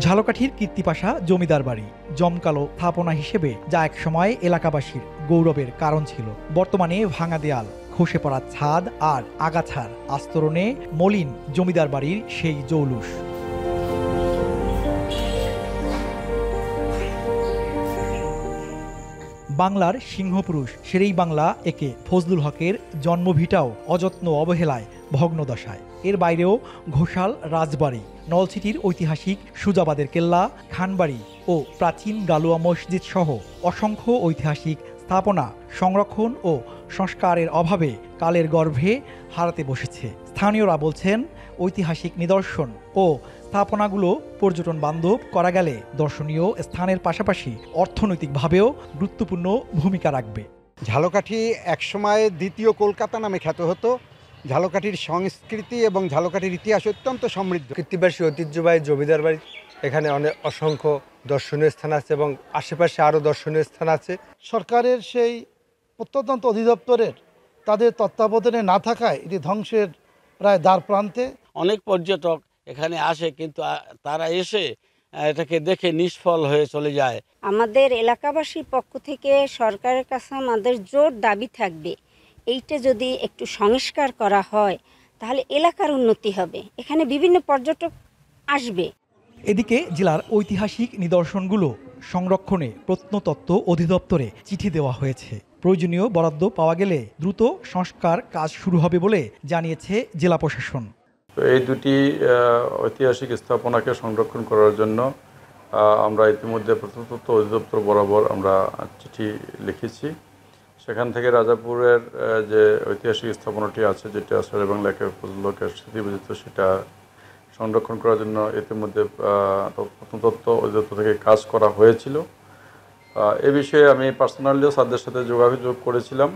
ঝালকাঠির কীর্তিপাশা জমিদার বাড়ি জমকালো স্থাপনা হিসেবে যা একসময় এলাকাবাসীর গৌরবের কারণ ছিল, বর্তমানে ভাঙা দেয়াল, খসে পড়া ছাদ আর আগাছার আস্তরণে মলিন জমিদার বাড়ির সেই জৌলুস। বাংলার সিংহপুরুষ শেরেই বাংলা একে ফজলুল হকের জন্মভিটাও অযত্ন অবহেলায় ভগ্নদশায়। এর বাইরেও ঘোষাল রাজবাড়ি, নলছিটির ঐতিহাসিক সুজাবাদের কেল্লা, খানবাড়ি ও প্রাচীন গালুয়া মসজিদ সহ অসংখ্য ঐতিহাসিক স্থাপনা সংরক্ষণ ও সংস্কারের অভাবে কালের গর্ভে হারাতে বসেছে। স্থানীয়রা বলছেন, ঐতিহাসিক নিদর্শন ও স্থাপনাগুলো পর্যটন বান্ধব করা গেলে দর্শনীয় স্থানের পাশাপাশি অর্থনৈতিকভাবেও গুরুত্বপূর্ণ ভূমিকা রাখবে। ঝালকাঠি একসময় দ্বিতীয় কলকাতা নামে খ্যাত হতো। ঝালকাঠির সংস্কৃতি এবং ঝালকাঠির ইতিহাস অত্যন্ত সমৃদ্ধ। কীর্তিবাসী ঐতিহ্যবাহী জমিদার বাড়ি, এখানে অসংখ্য দর্শনীয় স্থান আছে এবং আশেপাশে আরও দর্শনীয় স্থান আছে। সরকারের সেই প্রত্যন্ত অধিদপ্তরের তাদের তত্ত্বাবধানে না থাকায় এটি ধ্বংসের প্রায় দ্বার প্রান্তে। অনেক পর্যটক এখানে আসে, কিন্তু তারা এসে এটাকে দেখে নিষ্ফল হয়ে চলে যায়। আমাদের এলাকাবাসীর পক্ষ থেকে সরকারের কাছে আমাদের জোর দাবি থাকবে, এইটা যদি একটু সংস্কার করা হয় তাহলে এলাকার উন্নতি হবে, এখানে বিভিন্ন পর্যটক আসবে। এদিকে জেলার ঐতিহাসিক নিদর্শনগুলো সংরক্ষণে প্রত্নতত্ত্ব অধিদপ্তরে চিঠি দেওয়া হয়েছে। প্রয়োজনীয় বরাদ্দ পাওয়া গেলে দ্রুত সংস্কার কাজ শুরু হবে বলে জানিয়েছে জেলা প্রশাসন। এই দুটি ঐতিহাসিক স্থাপনাকে সংরক্ষণ করার জন্য আমরা ইতিমধ্যে প্রত্নতত্ত্ব অধিদপ্তর বরাবর আমরা চিঠি লিখেছি। সেখান থেকে রাজাপুরের যে ঐতিহাসিক স্থাপনাটি আছে, যেটা শেরেই বাংলা ফজলুল হকের স্মৃতিবিজড়িত, সেটা সংরক্ষণ করার জন্য ইতিমধ্যে প্রত্নতত্ত্ব অধিদপ্তর থেকে কাজ করা হয়েছিল। এ বিষয়ে আমি পার্সোনালিও স্যারদের সাথে যোগাযোগ করেছিলাম।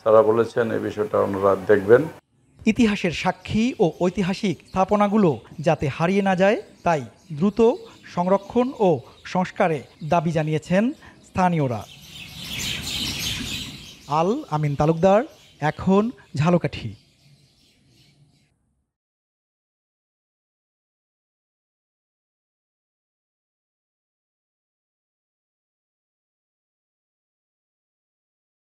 স্যারা বলেছেন এই বিষয়টা ওনারা দেখবেন। ইতিহাসের সাক্ষী ও ঐতিহাসিক স্থাপনাগুলো যাতে হারিয়ে না যায়, তাই দ্রুত সংরক্ষণ ও সংস্কারে দাবি জানিয়েছেন স্থানীয়রা। আল আমিন তালুকদার, এখন ঝালকাঠি।